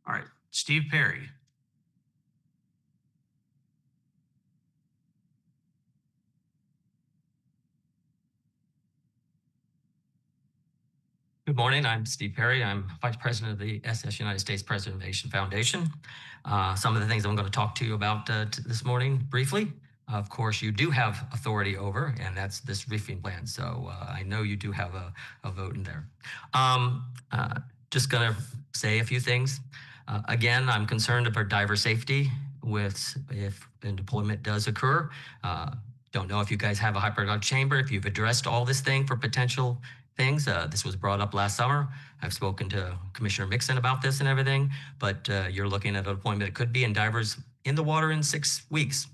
All right, Steve Perry. Good morning, I'm Steve Perry. I'm Vice President of the SS United States Preservation Foundation. Some of the things I'm going to talk to you about this morning briefly. Of course, you do have authority over, and that's this reefing plan. So I know you do have a vote in there. Just going to say a few things. Again, I'm concerned about diver safety if a deployment does occur. Don't know if you guys have a hyperbaric chamber, if you've addressed all this thing for potential things. This was brought up last summer. I've spoken to Commissioner Mixon about this and everything, but you're looking at a deployment that could be in divers in the water in 6 weeks.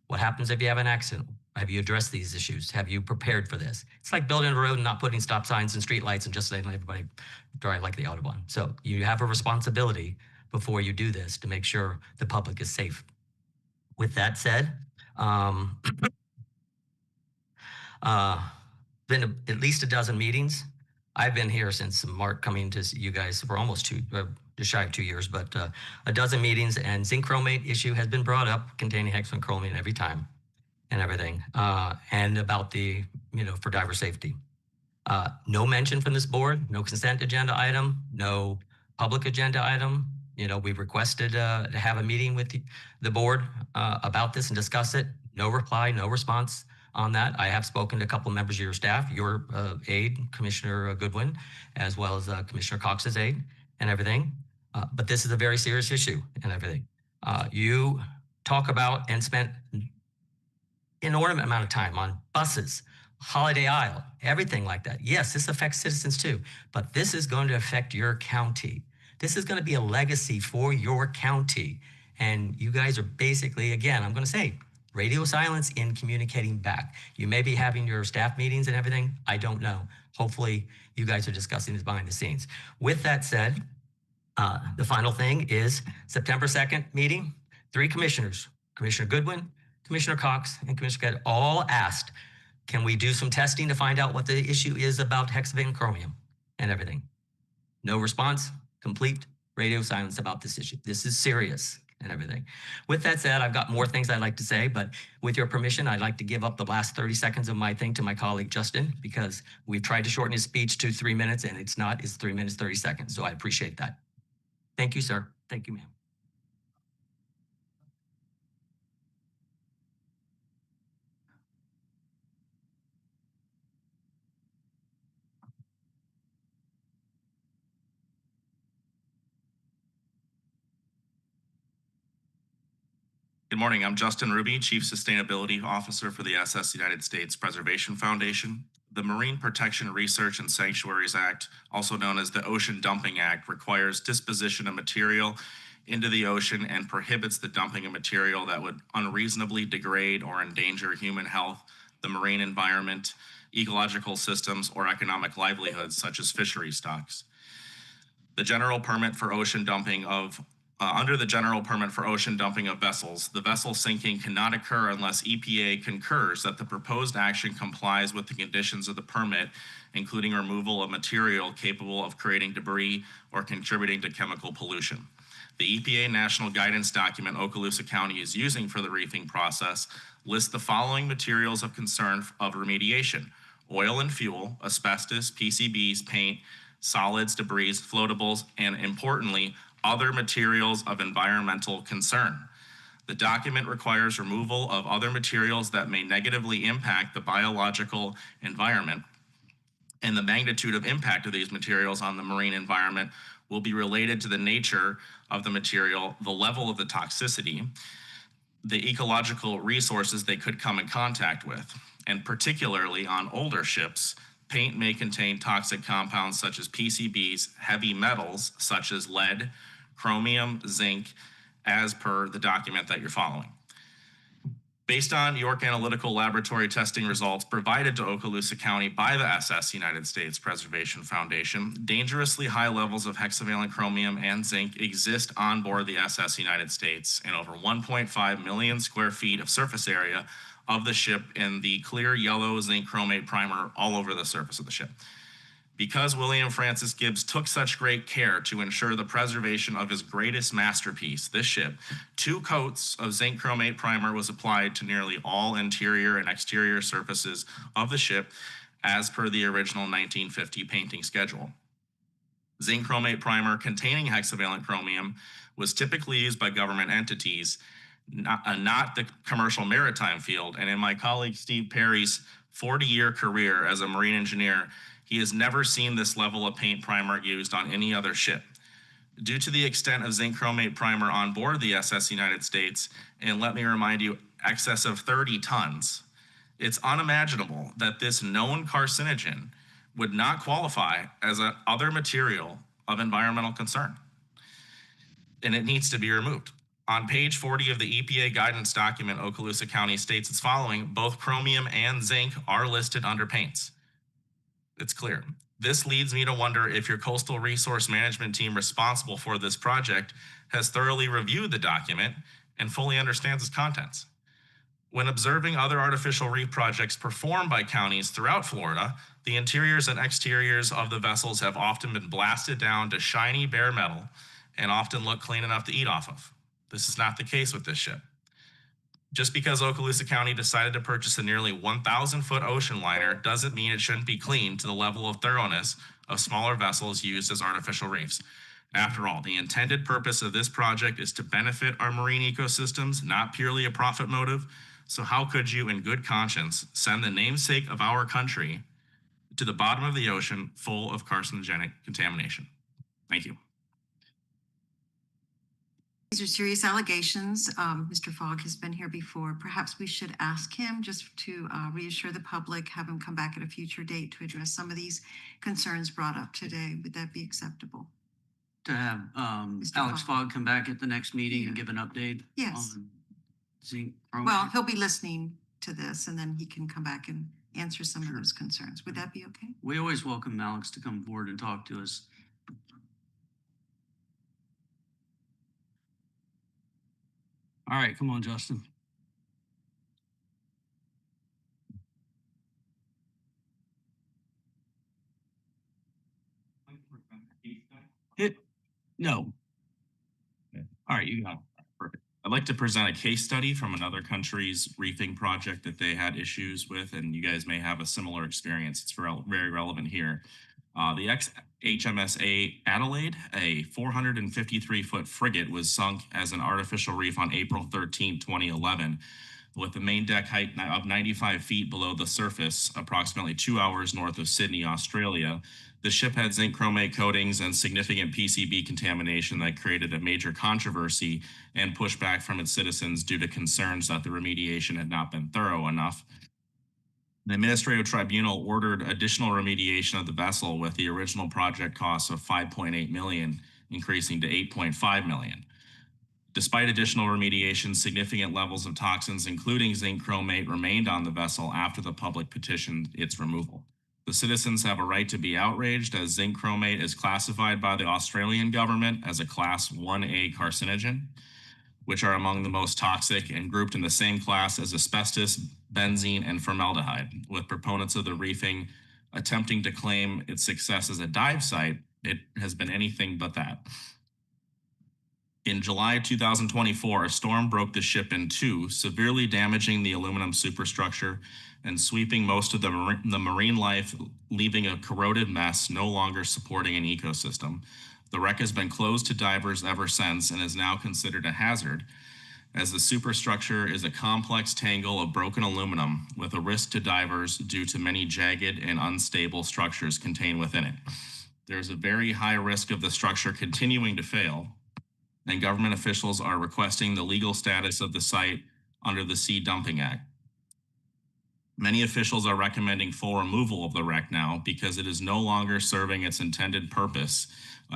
What happens if you have an accident? Have you addressed these issues? Have you prepared for this? It's like building a road and not putting stop signs and street lights and just letting everybody drive like the Autobahn. So you have a responsibility before you do this to make sure the public is safe. With that said, been at least a dozen meetings. I've been here since Mark coming to you guys for almost just shy of 2 years, but a dozen meetings, and zinc chromate issue has been brought up, containing hexavalent chromium every time and everything, and about the, for diver safety. No mention from this board, no consent agenda item, no public agenda item. We've requested to have a meeting with the board about this and discuss it. No reply, no response on that. I have spoken to a couple of members of your staff, your aide, Commissioner Goodwin, as well as Commissioner Cox's aide and everything. But this is a very serious issue and everything. You talk about and spent inordinate amount of time on buses, Holiday Isle, everything like that. Yes, this affects citizens too, but this is going to affect your county. This is going to be a legacy for your county. And you guys are basically, again, I'm going to say, radio silence in communicating back. You may be having your staff meetings and everything. I don't know. Hopefully you guys are discussing this behind the scenes. With that said, the final thing is September 2nd meeting, 3 commissioners, Commissioner Goodwin, Commissioner Cox, and Commissioner Gett, all asked, can we do some testing to find out what the issue is about hexavalent chromium and everything? No response, complete radio silence about this issue. This is serious and everything. With that said, I've got more things I'd like to say, but with your permission, I'd like to give up the last 30 seconds of my thing to my colleague, Justin, because we've tried to shorten his speech to 3 minutes and it's 3 minutes, 30 seconds. So I appreciate that. Thank you, sir. Thank you, ma'am. Good morning, I'm Justin Hruby, Chief Sustainability Officer for the SS United States Preservation Foundation. The Marine Protection Research and Sanctuaries Act, also known as the Ocean Dumping Act, requires disposition of material into the ocean and prohibits the dumping of material that would unreasonably degrade or endanger human health, the marine environment, ecological systems, or economic livelihoods such as fishery stocks. The general permit for ocean dumping under the general permit for ocean dumping of vessels, the vessel sinking cannot occur unless EPA concurs that the proposed action complies with the conditions of the permit, including removal of material capable of creating debris or contributing to chemical pollution. The EPA national guidance document Okaloosa County is using for the reefing process lists the following materials of concern of remediation: oil and fuel, asbestos, PCBs, paint, solids, debris, floatables, and importantly, other materials of environmental concern. The document requires removal of other materials that may negatively impact the biological environment, and the magnitude of impact of these materials on the marine environment will be related to the nature of the material, the level of the toxicity, the ecological resources they could come in contact with, and particularly on older ships, paint may contain toxic compounds such as PCBs, heavy metals such as lead, chromium, zinc, as per the document that you're following. Based on York Analytical Laboratory testing results provided to Okaloosa County by the SS United States Preservation Foundation, dangerously high levels of hexavalent chromium and zinc exist on board the SS United States in over 1.5 million square feet of surface area of the ship in the clear yellow zinc chromate primer all over the surface of the ship. Because William Francis Gibbs took such great care to ensure the preservation of his greatest masterpiece, this ship, 2 coats of zinc chromate primer was applied to nearly all interior and exterior surfaces of the ship as per the original 1950 painting schedule. Zinc chromate primer containing hexavalent chromium was typically used by government entities, not the commercial maritime field. And in my colleague Steve Perry's 40-year career as a marine engineer, he has never seen this level of paint primer used on any other ship. Due to the extent of zinc chromate primer on board the SS United States, and let me remind you, excess of 30 tons, it's unimaginable that this known carcinogen would not qualify as an other material of environmental concern, and it needs to be removed. On page 40 of the EPA guidance document, Okaloosa County states its following: both chromium and zinc are listed under paints. It's clear. This leads me to wonder if your coastal resource management team responsible for this project has thoroughly reviewed the document and fully understands its contents. When observing other artificial reef projects performed by counties throughout Florida, the interiors and exteriors of the vessels have often been blasted down to shiny bare metal and often look clean enough to eat off of. This is not the case with this ship. Just because Okaloosa County decided to purchase a nearly 1,000-foot ocean liner doesn't mean it shouldn't be cleaned to the level of thoroughness of smaller vessels used as artificial reefs. After all, the intended purpose of this project is to benefit our marine ecosystems, not purely a profit motive. So how could you, in good conscience, send the namesake of our country to the bottom of the ocean full of carcinogenic contamination? Thank you. These are serious allegations. Mr. Fogg has been here before. Perhaps we should ask him just to reassure the public, have him come back at a future date to address some of these concerns brought up today. Would that be acceptable? To have Alex Fogg come back at the next meeting and give an update? Yes. On zinc chromate? Well, he'll be listening to this and then he can come back and answer some of those concerns. Would that be okay? We always welcome Alex to come forward and talk to us. All right, come on, Justin. No. Okay. All right, you got it. Perfect. I'd like to present a case study from another country's reefing project that they had issues with, and you guys may have a similar experience. It's very relevant here. The HMAS Adelaide, a 453-foot frigate, was sunk as an artificial reef on April 13, 2011, with the main deck height of 95 feet below the surface, approximately 2 hours north of Sydney, Australia. The ship had zinc chromate coatings and significant PCB contamination that created a major controversy and pushback from its citizens due to concerns that the remediation had not been thorough enough. The administrative tribunal ordered additional remediation of the vessel, with the original project cost of $5.8 million increasing to $8.5 million. Despite additional remediation, significant levels of toxins, including zinc chromate, remained on the vessel after the public petitioned its removal. The citizens have a right to be outraged, as zinc chromate is classified by the Australian government as a Class 1A carcinogen, which are among the most toxic and grouped in the same class as asbestos, benzene, and formaldehyde, with proponents of the reefing attempting to claim its success as a dive site. It has been anything but that. In July 2024, a storm broke the ship in two, severely damaging the aluminum superstructure and sweeping most of the marine life, leaving a corroded mess no longer supporting an ecosystem. The wreck has been closed to divers ever since and is now considered a hazard, as the superstructure is a complex tangle of broken aluminum with a risk to divers due to many jagged and unstable structures contained within it. There's a very high risk of the structure continuing to fail, and government officials are requesting the legal status of the site under the Sea Dumping Act. Many officials are recommending full removal of the wreck now because it is no longer serving its intended purpose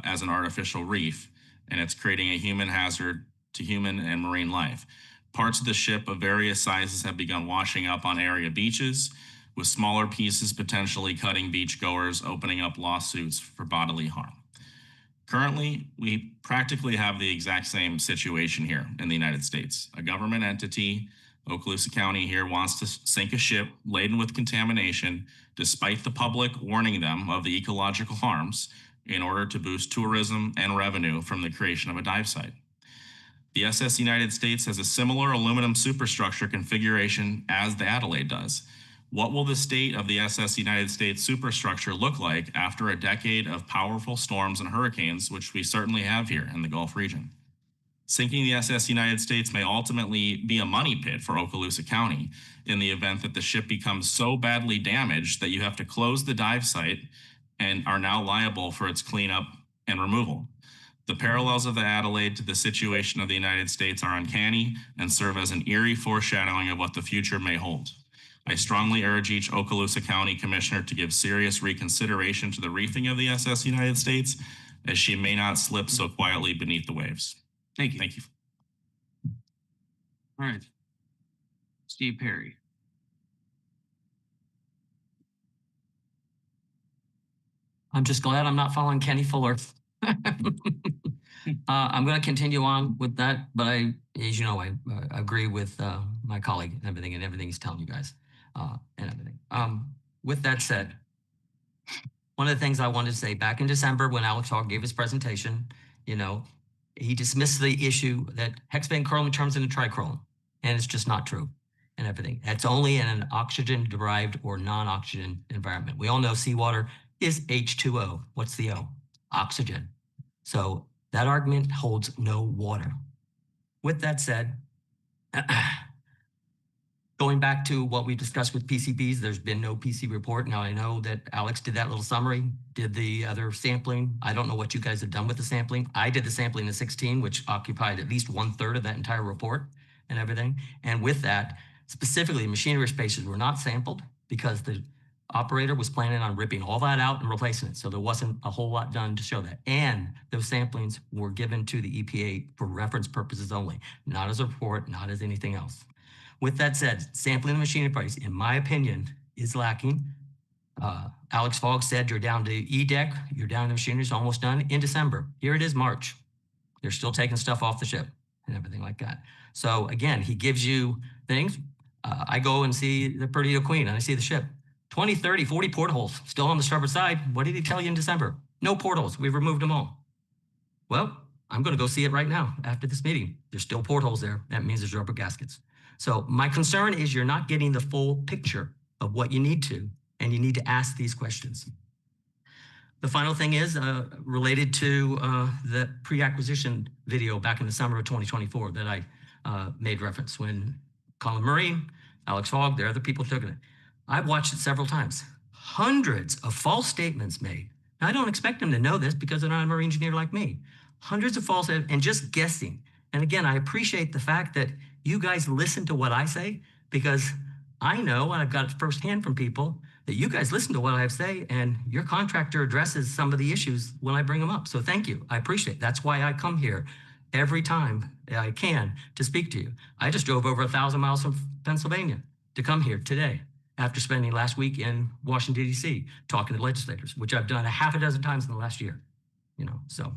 as an artificial reef, and it's creating a human hazard to human and marine life. Parts of the ship of various sizes have begun washing up on area beaches, with smaller pieces potentially cutting beachgoers, opening up lawsuits for bodily harm. Currently, we practically have the exact same situation here in the United States. A government entity Okaloosa County here wants to sink a ship laden with contamination, despite the public warning them of the ecological harms, in order to boost tourism and revenue from the creation of a dive site. The SS United States has a similar aluminum superstructure configuration as the Adelaide does. What will the state of the SS United States superstructure look like after a decade of powerful storms and hurricanes, which we certainly have here in the Gulf region? Sinking the SS United States may ultimately be a money pit for Okaloosa County in the event that the ship becomes so badly damaged that you have to close the dive site and are now liable for its cleanup and removal. The parallels of the Adelaide to the situation of the United States are uncanny and serve as an eerie foreshadowing of what the future may hold. I strongly urge each Okaloosa County Commissioner to give serious reconsideration to the reefing of the SS United States, as she may not slip so quietly beneath the waves. Thank you. Thank you. All right. Steve Perry. I'm just glad I'm not following Kenny Fuller. I'm going to continue on with that, but as you know, I agree with my colleague and everything he's telling you guys and everything. With that said, one of the things I wanted to say back in December when Alex Hogg gave his presentation, he dismissed the issue that hexane curling turns into tricurling, and it's just not true and everything. It's only in an oxygen-derived or non-oxygen environment. We all know seawater is H2O. What's the O? Oxygen. So that argument holds no water. With that said, going back to what we discussed with PCBs, there's been no PC report. Now I know that Alex did that little summary, did the other sampling. I don't know what you guys have done with the sampling. I did the sampling in 16, which occupied at least 1/3 of that entire report and everything. And with that, specifically machinery spaces were not sampled because the operator was planning on ripping all that out and replacing it. So there wasn't a whole lot done to show that. And those samplings were given to the EPA for reference purposes only, not as a report, not as anything else. With that said, sampling the machinery price, in my opinion, is lacking. Alex Fogg said you're down to E-deck, you're down to machinery, it's almost done in December. Here it is March. They're still taking stuff off the ship and everything like that. So again, he gives you things. I go and see the Perdido Queen and I see the ship. 20, 30, 40 portholes still on the starboard side. What did he tell you in December? No portholes. We've removed them all. Well, I'm going to go see it right now after this meeting. There's still portholes there. That means there's rubber gaskets. So my concern is you're not getting the full picture of what you need to, and you need to ask these questions. The final thing is related to the pre-acquisition video back in the summer of 2024 that I made reference when Colin Murray, Alex Fogg, there are other people took it. I've watched it several times. Hundreds of false statements made. Now, I don't expect them to know this because they're not a marine engineer like me. Hundreds of false and just guessing. And again, I appreciate the fact that you guys listen to what I say because I know, and I've got it firsthand from people, that you guys listen to what I have to say and your contractor addresses some of the issues when I bring them up. So thank you. I appreciate it. That's why I come here every time I can to speak to you. I just drove over 1,000 miles from Pennsylvania to come here today, after spending last week in Washington, D.C., talking to legislators, which I've done a half a dozen times in the last year. So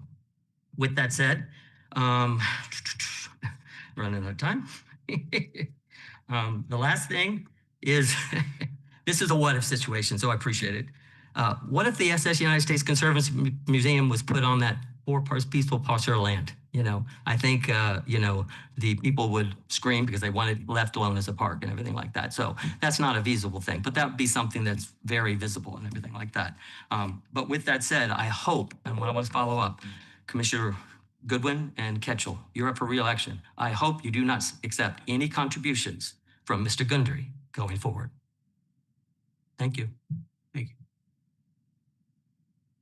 with that said, running out of time. The last thing is, this is a what if situation, so I appreciate it. What if the SS United States Conservancy Museum was put on that 4 peaceful parcel of land? I think, the people would scream because they want it left alone as a park and everything like that. So that's not a feasible thing, but that would be something that's very visible and everything like that. But with that said, I hope, and what I want to follow up, Commissioner Goodwin and Ketchel, you're up for re-election. I hope you do not accept any contributions from Mr. Gundry going forward. Thank you. Thank you.